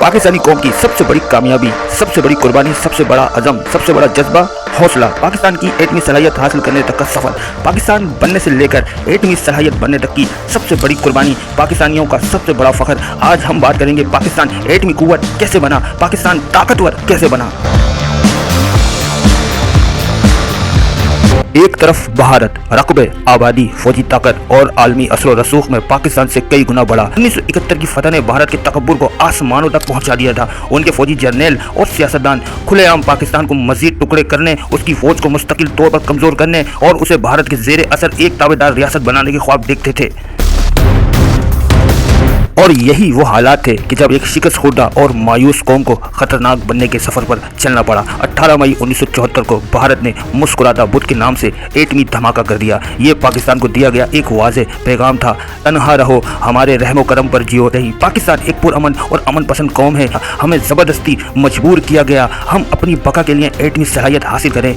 पाकिस्तानी कौम की सबसे बड़ी कामयाबी, सबसे बड़ी कुर्बानी, सबसे बड़ा अज़म, सबसे बड़ा जज्बा, हौसला, पाकिस्तान की एटमी सलाहियत हासिल करने तक का सफ़र, पाकिस्तान बनने से लेकर एटमी सलाहियत बनने तक की सबसे बड़ी कुर्बानी, पाकिस्तानियों का सबसे बड़ा फ़ख्र। आज हम बात करेंगे पाकिस्तान एटमी कुव्वत कैसे बना, पाकिस्तान ताकतवर कैसे बना। एक तरफ भारत रकबे, आबादी, फौजी ताकत और आलमी असर रसूख में पाकिस्तान से कई गुना बड़ा। 1971 की फतह ने भारत के तकब्बुर को आसमानों तक पहुंचा दिया था। उनके फौजी जर्नैल और सियासतदान खुलेआम पाकिस्तान को मजीद टुकड़े करने, उसकी फौज को मुस्तकिल तौर पर कमजोर करने और उसे भारत के जेर असर एक ताबेदार रियासत बनाने के ख्वाब देखते थे। और यही वो हालात थे कि जब एक शिकस्त खुर्दा और मायूस कौम को खतरनाक बनने के सफर पर चलना पड़ा। 18 मई 1974 को भारत ने मुस्कुराता बुद्ध के नाम से एटमी धमाका कर दिया। ये पाकिस्तान को दिया गया एक वाज़ेह पैगाम था, तन्हा रहो, हमारे रहमो करम पर जियो नहीं। पाकिस्तान एक पुरअमन और अमन पसंद कौम है, हमें ज़बरदस्ती मजबूर किया गया हम अपनी बका के लिए एटमी सलाहियत हासिल करें।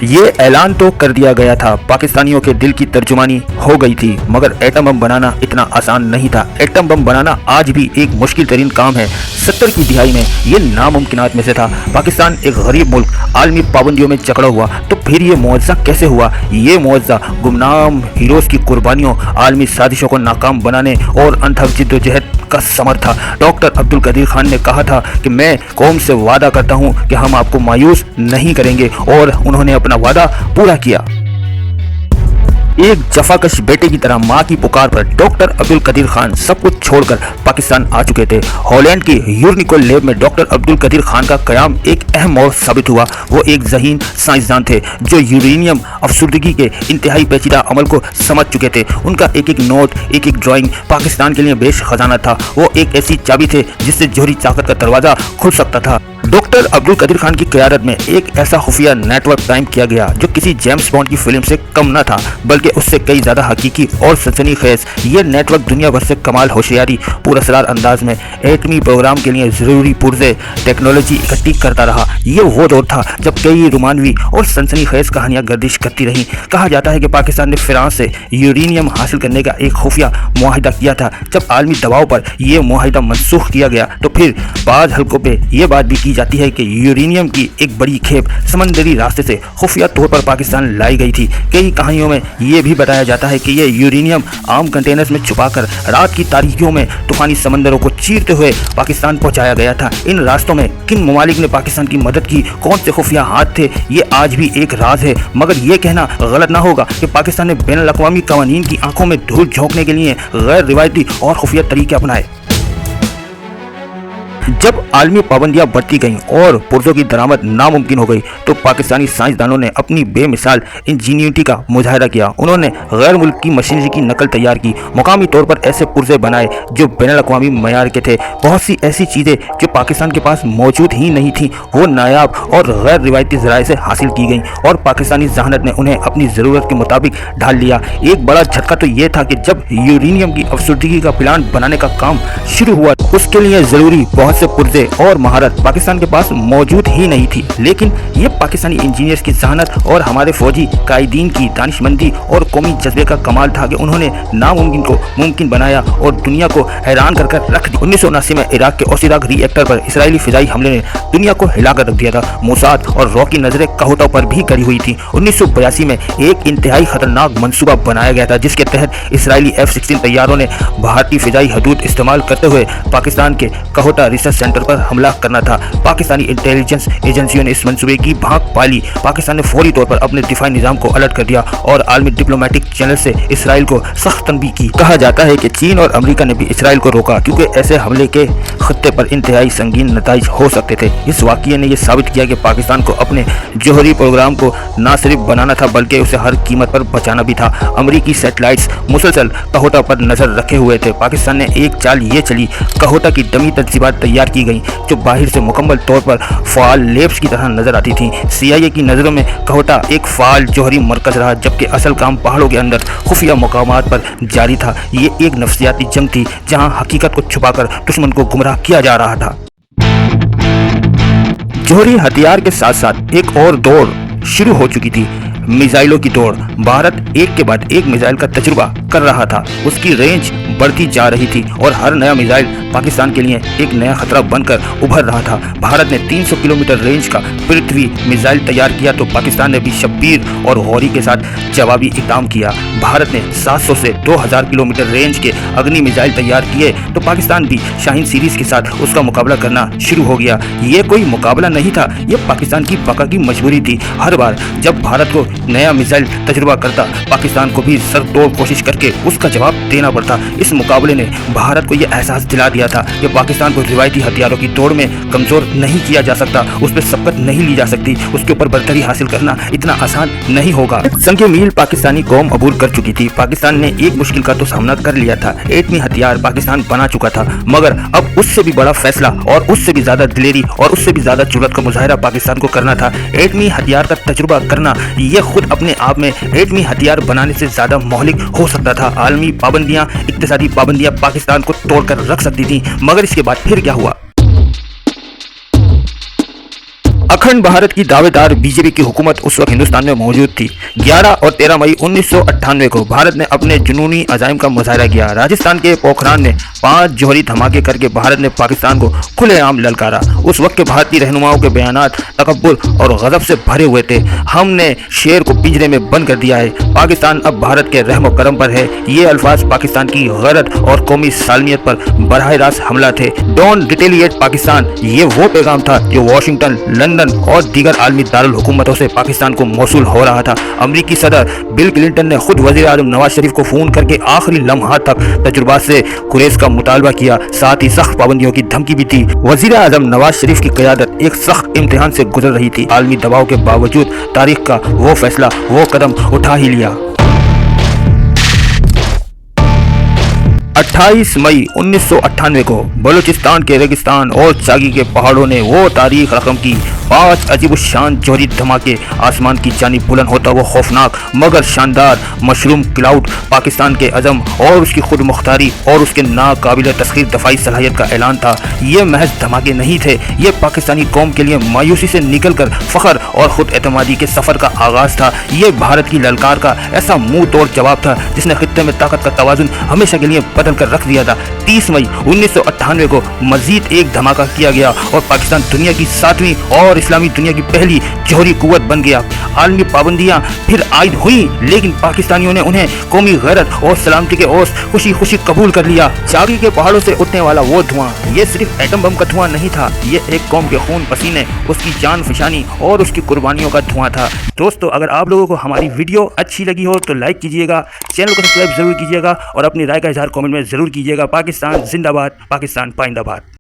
ये ऐलान तो कर दिया गया था, पाकिस्तानियों के दिल की तर्जुमानी हो गई थी, मगर एटम बम बनाना इतना आसान नहीं था। एटम बम बनाना आज भी एक मुश्किल तरीन काम है। 70 की दिहाई में ये नामुमकिनात में से था। पाकिस्तान एक गरीब मुल्क आलमी पाबंदियों में जकड़ा हुआ, तो फिर ये मुआवजा कैसे हुआ? ये मुआवजा गुमनाम हीरोज की कुर्बानियों, आलमी साजिशों को नाकाम बनाने और अनथक जिद्दोजहद का समर था। डॉक्टर अब्दुल कदीर खान ने कहा था कि मैं कौम से वादा करता हूँ कि हम आपको मायूस नहीं करेंगे, और उन्होंने अपना वादा पूरा किया। एक जफाकश बेटे की तरह मां की पुकार पर डॉक्टर अब्दुल कदीर खान सब कुछ छोड़कर पाकिस्तान आ चुके थे। हॉलैंड की यूनिकोल लैब में डॉक्टर अब्दुल कदीर खान का कयाम एक अहम मोड़ साबित हुआ। वो एक ज़हीन साइंसदान थे जो यूरेनियम अफसुर्दगी के इंतहाई पेचीदा अमल को समझ चुके थे। उनका एक एक नोट, एक एक ड्राइंग पाकिस्तान के लिए बेश खजाना था। वो एक ऐसी चाबी थे जिससे जोहरी ताकत का दरवाज़ा खुल सकता था। डॉक्टर अब्दुल कदीर खान की क़यादत में एक ऐसा खुफिया नेटवर्क कायम किया गया जो किसी जेम्स बॉन्ड की फिल्म से कम न था, बल्कि उससे कई ज़्यादा हकीकी और सनसनीखेज। ये नेटवर्क दुनिया भर से कमाल होशियारी पुरअसरार अंदाज में एटमी प्रोग्राम के लिए ज़रूरी पुर्जे टेक्नोलॉजी इकट्ठी करता रहा। ये वो दौर था जब कई रोमानवी और सनसनीखेज कहानियाँ गर्दिश करती रहीं। कहा जाता है कि पाकिस्तान ने फ्रांस से यूरेनियम हासिल करने का एक खुफिया मुआहिदा किया था। जब आलमी दबाव पर यह मुआहिदा मनसूख किया गया तो फिर बाज़ हल्कों पर यह बात भी की जाती है कि यूरेनियम की एक बड़ी खेप समंदरी रास्ते से खुफिया तौर पर पाकिस्तान लाई गई थी। कई कहानियों में यह भी बताया जाता है कि यह यूरेनियम आम कंटेनर्स में छुपाकर रात की तारीकियों में तूफानी समंदरों को चीरते हुए पाकिस्तान पहुंचाया गया था। इन रास्तों में किन ममालिक ने पाकिस्तान की मदद की, कौन से खुफिया हाथ थे, ये आज भी एक राज है। मगर यह कहना गलत ना होगा कि पाकिस्तान ने बैनुल अक़वामी क़वानीन की आंखों में धूल झोंकने के लिए गैर रिवायती और खुफिया तरीके अपनाए। जब आलमी पाबंदियां बढ़ती गईं और पुर्जों की दरामद नामुमकिन हो गई तो पाकिस्तानी साइंसदानों ने अपनी बेमिसाल इंजीनियरिटी का मुजाहिरा किया। उन्होंने गैर मुल्क की मशीनरी की नकल तैयार की, मुकामी तौर पर ऐसे पुर्जे बनाए जो बैनुल अक़वामी मयार के थे। बहुत सी ऐसी चीज़ें जो पाकिस्तान के पास मौजूद ही नहीं थीं, वो नायाब और गैर रिवायती ज़राए से हासिल की गईं और पाकिस्तानी जहानत ने उन्हें अपनी ज़रूरत के मुताबिक ढाल लिया। एक बड़ा झटका तो ये था कि जब यूरेनियम की अफसुर्दगी का प्लांट बनाने का काम शुरू हुआ, उसके लिए ज़रूरी बहुत से पुर्जे और महारत पाकिस्तान के पास मौजूद ही नहीं थी। लेकिन ये पाकिस्तानी इंजीनियर्स की जहानत और हमारे फौजी कायदीन की दानिशमंदी और कौमी जज्बे का कमाल था कि उन्होंने नामुमकिन को मुमकिन बनाया और दुनिया को हैरान कर रख दिया। 1979 में इराक के ओसिराक रिएक्टर पर इसराइली फिजाई हमले ने दुनिया को हिलाकर रख दिया था। मोसाद और रॉ की नजरें कहूटा पर भी गड़ी हुई थी। 1982 में एक इंतहाई खतरनाक मंसूबा बनाया गया था जिसके तहत इसराइली F-16 तैयारों ने भारतीय फिजाई हदूद इस्तेमाल करते हुए पाकिस्तान के कहूटा रिसर्च सेंटर पर हमला करना था। पाकिस्तानी इंटेलिजेंस एजेंसियों ने इस मंसूबे की भांप पाली। पाकिस्तान ने फौरी तौर पर अपने दिफाई निज़ाम को अलर्ट कर दिया और आलमी डिप्लोमेटिक चैनल से इसराइल को सख्त तनबीह की। कहा जाता है कि चीन और अमेरिका ने भी इसराइल को रोका क्योंकि ऐसे हमले के खत्ते पर इंतहाई संगीन नताइज हो सकते थे। इस वाक़ये ने यह साबित किया कि पाकिस्तान को अपने जोहरी प्रोग्राम को न सिर्फ बनाना था बल्कि उसे हर कीमत पर बचाना भी था। अमरीकी सैटेलाइट्स मुसलसल कहूटा पर नजर रखे हुए थे। पाकिस्तान ने एक चाल ये चली, कहूटा की डमी तंजीबात तैयार की गई जो बाहर से मुकम्मल तौर पर फ़ाल लेब्स की तरह नजर आती थी। CIA की नज़रों में कहूटा एक फ़ाल जोहरी मरकज़ रहा, जबकि असल काम पहाड़ों के अंदर खुफिया मकामात पर जारी था। ये एक नफ्सियाती जंग थी जहां हकीकत को छुपाकर दुश्मन को गुमराह किया जा रहा था। जोहरी हथियार के साथ साथ एक और दौड़ शुरू हो चुकी थी, मिसाइलों की दौड़। भारत एक के बाद एक मिसाइल का तजुर्बा कर रहा था। उसकी रेंज बढ़ती जा रही थी और हर नया मिसाइल पाकिस्तान के लिए एक नया खतरा बनकर उभर रहा था। भारत ने 300 किलोमीटर रेंज का पृथ्वी मिसाइल तैयार किया तो पाकिस्तान ने भी शब्बीर और गौरी के साथ जवाबी इकदाम किया। भारत ने 700 से 2000 किलोमीटर रेंज के अग्नि मिसाइल तैयार किए तो पाकिस्तान भी शाहीन सीरीज के साथ उसका मुकाबला करना शुरू हो गया। ये कोई मुकाबला नहीं था, ये पाकिस्तान की बका की मजबूरी थी। हर बार जब भारत को नया मिसाइल तजुर्बा करता, पाकिस्तान को भी सरतोड़ कोशिश करके उसका जवाब देना पड़ता। इस मुकाबले ने भारत को यह एहसास दिला दिया था कि पाकिस्तान को रिवायती हथियारों की दौड़ में कमजोर नहीं किया जा सकता, उस पर सबकत नहीं ली जा सकती, उसके ऊपर बर्तरी हासिल करना इतना आसान नहीं होगा। संख्या मील पाकिस्तानी कौम अबूर कर चुकी थी। पाकिस्तान ने एक मुश्किल का तो सामना कर लिया था, एटमी हथियार पाकिस्तान बना चुका था, मगर अब उससे भी बड़ा फैसला और उससे भी ज्यादा दिलेरी और उससे भी ज्यादा जुर्रत का मुजाहिरा पाकिस्तान को करना था। एटमी हथियार का तजुर्बा करना ये खुद अपने आप में एटमी हथियार बनाने से ज्यादा मौलिक हो सकता था। आलमी पाबंदियां, इक्तिसादी पाबंदियां पाकिस्तान को तोड़कर रख सकती थी, मगर इसके बाद फिर क्या हुआ? अखंड भारत की दावेदार बीजेपी की हुकूमत उस वक्त हिंदुस्तान में मौजूद थी। 11 और 13 मई 1998 को भारत ने अपने जुनूनी अज़ाइम का मुजाहिरा किया। राजस्थान के पोखरान में 5 जौहरी धमाके करके भारत ने पाकिस्तान को खुलेआम ललकारा। उस वक्त के भारतीय रहनुमाओं के बयानात तकब्बुर और गज़ब से भरे हुए थे। हमने शेर को पिंजरे में बंद कर दिया है, पाकिस्तान अब भारत के रहम करम पर है। ये अल्फाज पाकिस्तान की गैरत और कौमी सालमियत पर बराह रास्त हमला थे। डोंट रिटेलिएट पाकिस्तान, ये वो पैगाम था जो वाशिंगटन, लंदन और दीगर आलमी दारुल हुकूमतों से पाकिस्तान को मौसूल हो रहा था। अमरीकी सदर बिल क्लिंटन ने खुद वज़ीर आज़म नवाज शरीफ को फोन करके आखिरी लम्हात तक तजुर्बात से कुरेश का मुतालबा किया, साथ ही सख्त पाबंदियों की धमकी भी दी। वज़ीर आज़म नवाज शरीफ की क़यादत एक सख्त इम्तिहान से गुजर रही थी। आलमी दबाव के बावजूद तारीख का वो फैसला, वो कदम उठा ही लिया। 28 मई 1998 को बलूचिस्तान के रेगिस्तान और चागी के पहाड़ों ने वो तारीख रकम की। 5 अजीब शान जौहरी धमाके, आसमान की जानिब बुलंद होता वो खौफनाक मगर शानदार मशरूम क्लाउड पाकिस्तान के अज़म और उसकी खुद मुख्तारी और उसके नाकाबिल तस्खीर दफाई सलाहियत का ऐलान था। ये महज धमाके नहीं थे, ये पाकिस्तानी कौम के लिए मायूसी से निकल कर फ़ख्र और खुद एतमादी के सफ़र का आगाज़ था। ये भारत की ललकार का ऐसा मुंह तोड़ जवाब था जिसने खित्ते में ताकत का तवाज़ुन हमेशा के लिए बदल कर रख दिया था। 30 मई 1998 को मजीद एक धमाका किया गया और पाकिस्तान दुनिया की 7वीं और इस्लामी दुनिया की पहली जौहरी कुव्वत बन गया। आलमी पाबंदियां फिर आयद हुई, लेकिन पाकिस्तानियों ने उन्हें कौमी गैरत और सलामती के ओस खुशी खुशी कबूल कर लिया। चागी के पहाड़ों से उठने वाला वो धुआं, ये सिर्फ एटम बम का धुआं नहीं था, ये एक कौम के खून पसीने, उसकी जान फिशानी और उसकी कुर्बानियों का धुआं था। दोस्तों, अगर आप लोगों को हमारी वीडियो अच्छी लगी हो तो लाइक कीजिएगा, चैनल को सब्सक्राइब जरूर कीजिएगा और अपनी राय का इजहार कमेंट में जरूर कीजिएगा। पाकिस्तान जिंदाबाद, पाकिस्तान पाइंदाबाद।